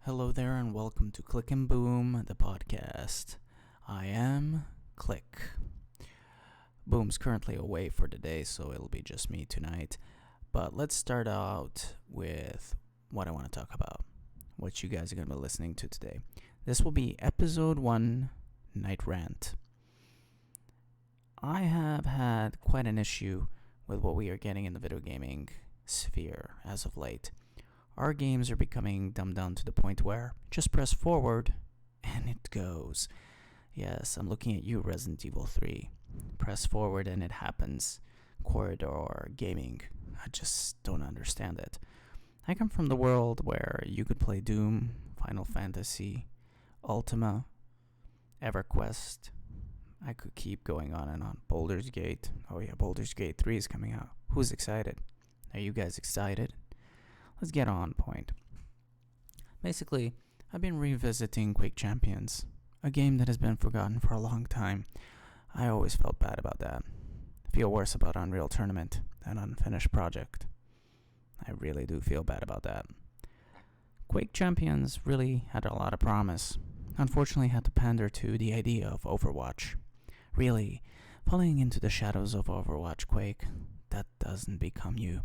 Hello there and welcome to Klik&Boom, the podcast. I am Klik. Boom's currently away for the day, so it'll be just me tonight. But let's start out with what I want to talk about, what you guys are going to be listening to today. This will be episode 1, Night Rant. I have had quite an issue with what we are getting in the video gaming sphere as of late. Our games are becoming dumbed down to the point where just press forward and it goes. Yes, I'm looking at you, Resident Evil 3. Press forward and it happens. Corridor gaming. I just don't understand it. I come from the world where you could play Doom, Final Fantasy, Ultima, EverQuest. I could keep going on and on. Baldur's Gate. Oh yeah, Baldur's Gate 3 is coming out. Who's excited? Are you guys excited? Let's get on point. Basically, I've been revisiting Quake Champions, a game that has been forgotten for a long time. I always felt bad about that. I feel worse about Unreal Tournament, an unfinished project. I really do feel bad about that. Quake Champions really had a lot of promise. Unfortunately, had to pander to the idea of Overwatch. Really, falling into the shadows of Overwatch Quake, that doesn't become you.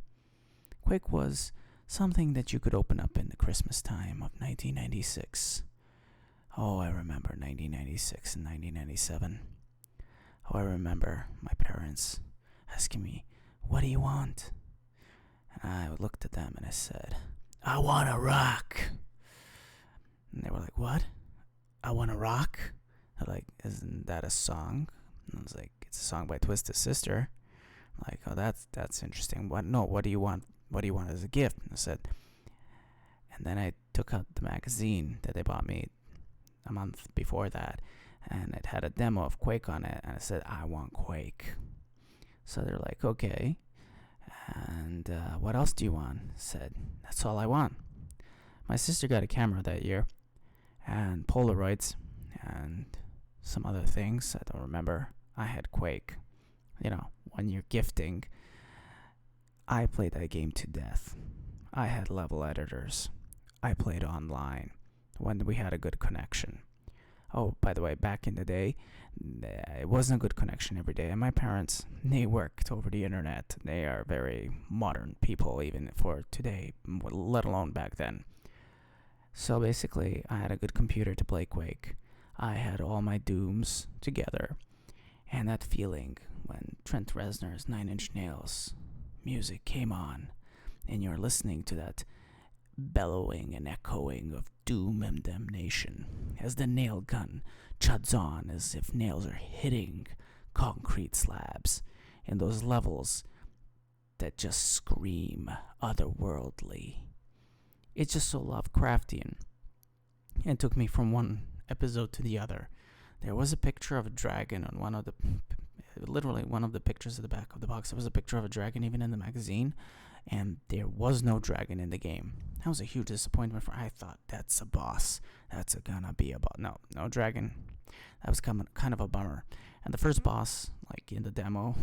Quake was something that you could open up in the Christmas time of 1996. Oh, I remember 1996 and 1997. Oh, I remember my parents asking me, "What do you want?" And I looked at them and I said, "I want to rock." And they were like, "What? I want to rock?" They're like, "Isn't that a song?" And I was like, "It's a song by Twisted Sister." I'm like, "Oh, that's interesting. What? No, what do you want? What do you want as a gift?" And I said, and then I took out the magazine that they bought me a month before that, and it had a demo of Quake on it, and I said, "I want Quake." So they're like, "Okay, and what else do you want?" I said, "That's all I want." My sister got a camera that year, and Polaroids, and some other things, I don't remember. I had Quake. You know, when you're gifting, I played that game to death. I had level editors. I played online when we had a good connection. Oh, by the way, back in the day, it wasn't a good connection every day. And my parents, they worked over the internet. They are very modern people, even for today, let alone back then. So basically, I had a good computer to play Quake. I had all my Dooms together. And that feeling when Trent Reznor's 9 Inch Nails music came on, and you're listening to that bellowing and echoing of doom and damnation as the nail gun chuds on as if nails are hitting concrete slabs in those levels that just scream otherworldly. It's just so Lovecraftian. It took me from one episode to the other. There was a picture of a dragon on literally one of the pictures at the back of the box. There was a picture of a dragon even in the magazine, and there was no dragon in the game. That was a huge disappointment for. I thought, that's a boss. That's gonna be a boss. No dragon. That was kind of a bummer. And the first boss, like in the demo,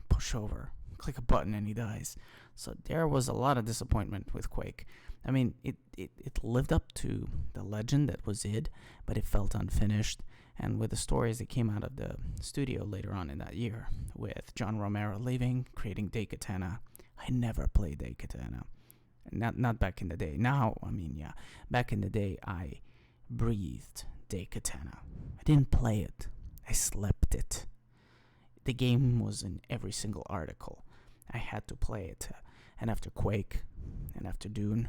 push over, click a button, and he dies. So there was a lot of disappointment with Quake. I mean, it lived up to the legend that was id, but it felt unfinished. And with the stories that came out of the studio later on in that year, with John Romero leaving, creating Daikatana, I never played Daikatana. Not back in the day. Now, I mean, yeah, back in the day, I breathed Daikatana. I didn't play it. I slept it. The game was in every single article. I had to play it. And after Quake, and after Doom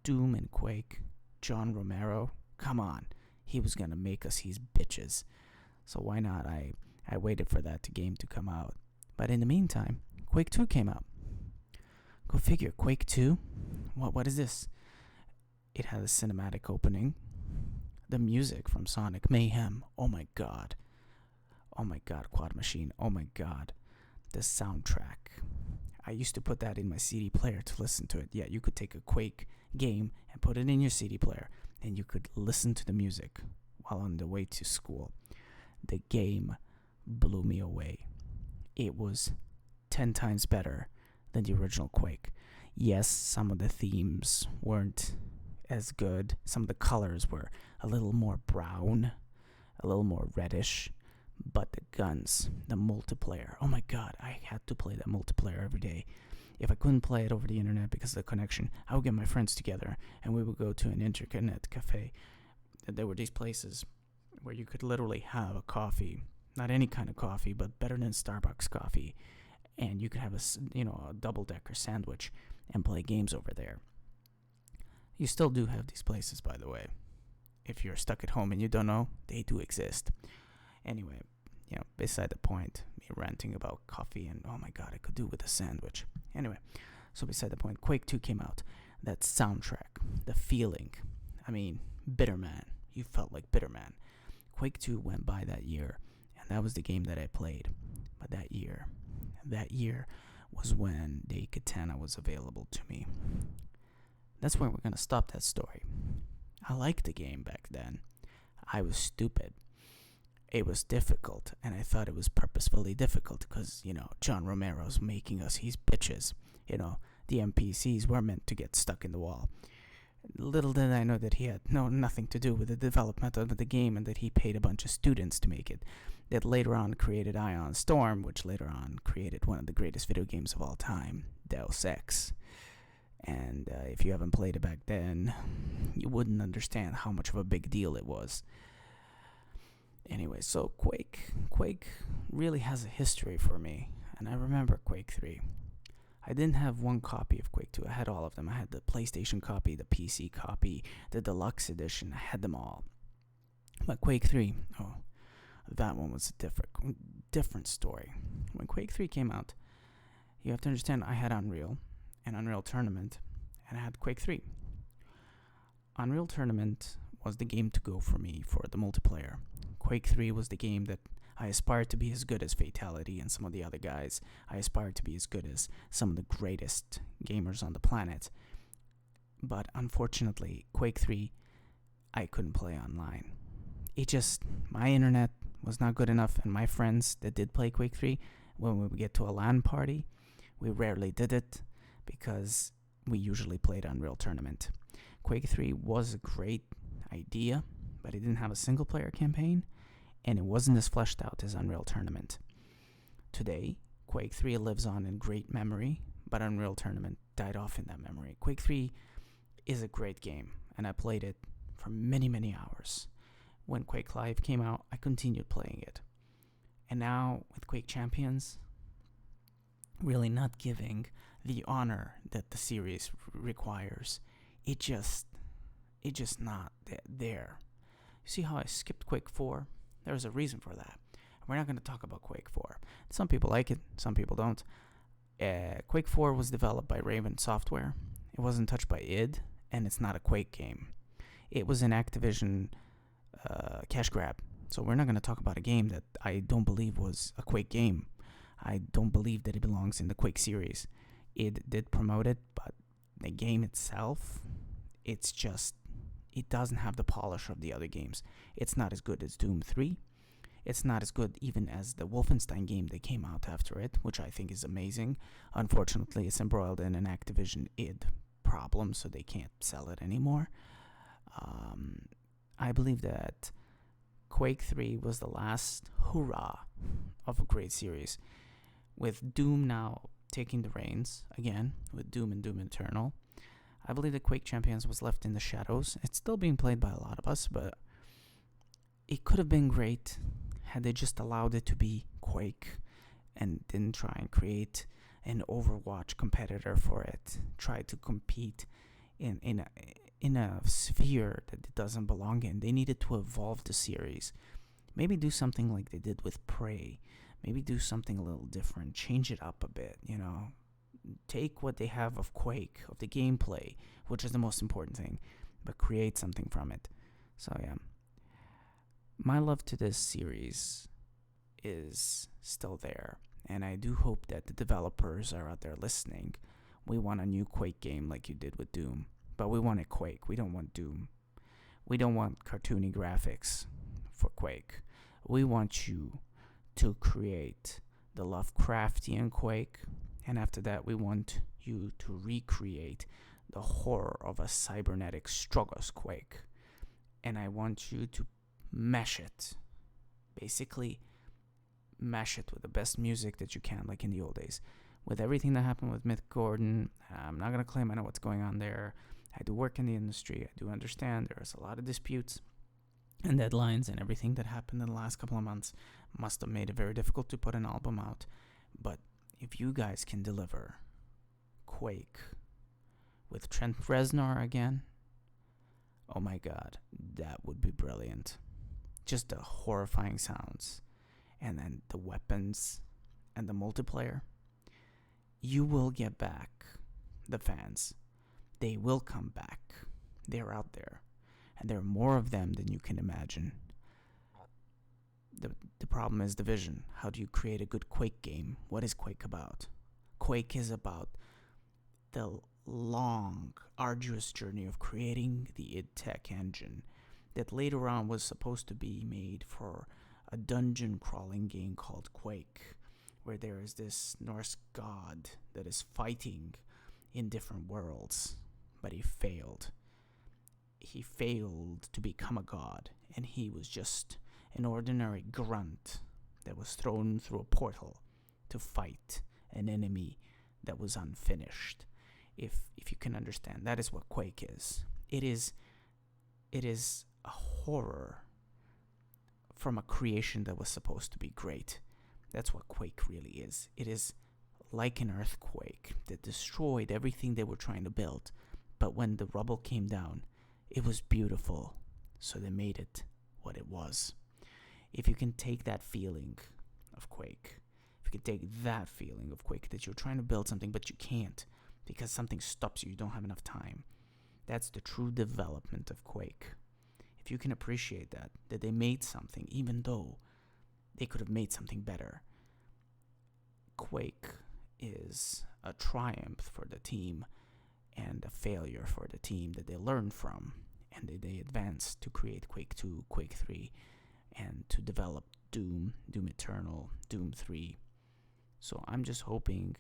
and Quake, John Romero, come on. He was going to make us his bitches. So why not? I waited for that game to come out. But in the meantime, Quake 2 came out. Go figure, Quake 2? What is this? It had a cinematic opening. The music from Sonic Mayhem. Oh my god. Oh my god, Quad Machine. Oh my god. The soundtrack. I used to put that in my CD player to listen to it. Yeah, you could take a Quake game and put it in your CD player, and you could listen to the music while on the way to school. The game blew me away. It was 10 times better than the original Quake. Yes, some of the themes weren't as good. Some of the colors were a little more brown, a little more reddish. But the guns, the multiplayer, oh my god, I had to play that multiplayer every day. If I couldn't play it over the internet because of the connection, I would get my friends together and we would go to an internet cafe. There were these places where you could literally have a coffee, not any kind of coffee, but better than Starbucks coffee, and you could have a double-decker sandwich and play games over there. You still do have these places, by the way. If you're stuck at home and you don't know, they do exist. Anyway, beside the point, me ranting about coffee and oh my god, I could do with a sandwich. Anyway, so beside the point, Quake 2 came out. That soundtrack, the feeling, Bitterman. You felt like Bitterman. Quake 2 went by that year, and that was the game that I played. But that year was when the katana was available to me. That's where we're going to stop that story. I liked the game back then. I was stupid. It was difficult, and I thought it was purposefully difficult because, John Romero's making us his bitches. The NPCs were meant to get stuck in the wall. Little did I know that he had nothing to do with the development of the game and that he paid a bunch of students to make it. That later on created Ion Storm, which later on created one of the greatest video games of all time, Deus Ex. And if you haven't played it back then, you wouldn't understand how much of a big deal it was. Anyway, so Quake really has a history for me, and I remember Quake 3. I didn't have one copy of Quake 2, I had all of them. I had the PlayStation copy, the PC copy, the deluxe edition, I had them all. But Quake 3, that one was a different story. When Quake 3 came out, you have to understand I had Unreal, and Unreal Tournament, and I had Quake 3. Unreal Tournament was the game to go for me for the multiplayer. Quake 3 was the game that I aspired to be as good as Fatality and some of the other guys. I aspired to be as good as some of the greatest gamers on the planet. But unfortunately, Quake 3, I couldn't play online. My internet was not good enough, and my friends that did play Quake 3, when we would get to a LAN party, we rarely did it because we usually played Unreal Tournament. Quake 3 was a great idea, but it didn't have a single player campaign, and it wasn't as fleshed out as Unreal Tournament. Today, Quake 3 lives on in great memory, but Unreal Tournament died off in that memory. Quake 3 is a great game, and I played it for many, many hours. When Quake Live came out, I continued playing it. And now, with Quake Champions, really not giving the honor that the series requires. It just not there. You see how I skipped Quake 4? There's a reason for that. We're not going to talk about Quake 4. Some people like it, some people don't. Quake 4 was developed by Raven Software. It wasn't touched by id, and it's not a Quake game. It was an Activision cash grab. So we're not going to talk about a game that I don't believe was a Quake game. I don't believe that it belongs in the Quake series. It did promote it, but the game itself, it doesn't have the polish of the other games. It's not as good as Doom 3. It's not as good even as the Wolfenstein game that came out after it, which I think is amazing. Unfortunately, it's embroiled in an Activision id problem, so they can't sell it anymore. I believe that Quake 3 was the last hurrah of a great series. With Doom now taking the reins, again, with Doom and Doom Eternal, I believe that Quake Champions was left in the shadows. It's still being played by a lot of us, but it could have been great had they just allowed it to be Quake and didn't try and create an Overwatch competitor for it. Try to compete in a sphere that it doesn't belong in. They needed to evolve the series. Maybe do something like they did with Prey. Maybe do something a little different. Change it up a bit, Take what they have of Quake, of the gameplay, which is the most important thing, but create something from it. So, yeah. My love to this series is still there, and I do hope that the developers are out there listening. We want a new Quake game like you did with Doom, but we want a Quake. We don't want Doom. We don't want cartoony graphics for Quake. We want you to create the Lovecraftian Quake, and after that we want you to recreate the horror of a cybernetic Strogos Quake. And I want you to mesh it. Basically, mesh it with the best music that you can, like in the old days. With everything that happened with Myth Gordon, I'm not going to claim I know what's going on there. I do work in the industry. I do understand there's a lot of disputes and deadlines, and everything that happened in the last couple of months must have made it very difficult to put an album out. But if you guys can deliver Quake with Trent Reznor again, oh my god, that would be brilliant. Just the horrifying sounds, and then the weapons and the multiplayer. You will get back the fans. They will come back. They're out there, and there are more of them than you can imagine. The problem is the vision. How do you create a good Quake game? What is Quake about? Quake is about the long, arduous journey of creating the id Tech engine that later on was supposed to be made for a dungeon crawling game called Quake, where there is this Norse god that is fighting in different worlds, but he failed. He failed to become a god, and he was just an ordinary grunt that was thrown through a portal to fight an enemy that was unfinished. If you can understand, that is what Quake is. It is a horror from a creation that was supposed to be great. That's what Quake really is. It is like an earthquake that destroyed everything they were trying to build. But when the rubble came down, it was beautiful. So they made it what it was. If you can take that feeling of Quake, if you can take that feeling of Quake that you're trying to build something but you can't because something stops you don't have enough time, that's the true development of Quake. If you can appreciate that they made something even though they could have made something better. Quake is a triumph for the team and a failure for the team that they learned from, and they advanced to create Quake 2, Quake 3, and to develop Doom Eternal, Doom 3. So I'm just hoping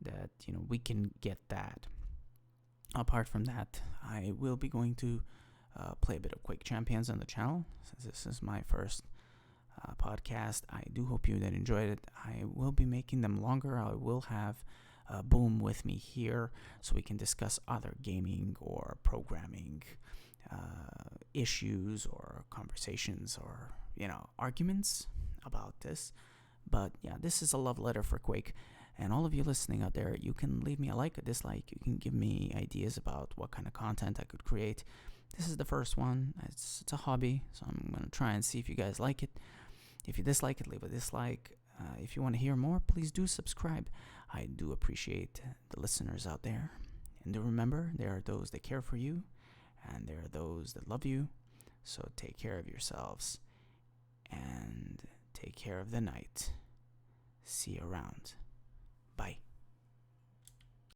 that we can get that. Apart from that, I will be going to play a bit of Quake Champions on the channel, since this is my first podcast. I do hope you that enjoyed it. I will be making them longer. I will have Boom with me here so we can discuss other gaming or programming issues or conversations or arguments about this. But yeah, this is a love letter for Quake. And all of you listening out there, you can leave me a like, a dislike. You can give me ideas about what kind of content I could create. This is the first one. It's a hobby, so I'm going to try and see if you guys like it. If you dislike it, leave a dislike. If you want to hear more, please do subscribe. I do appreciate the listeners out there. And do remember, there are those that care for you, and there are those that love you. So take care of yourselves, and take care of the night. See you around. Bye.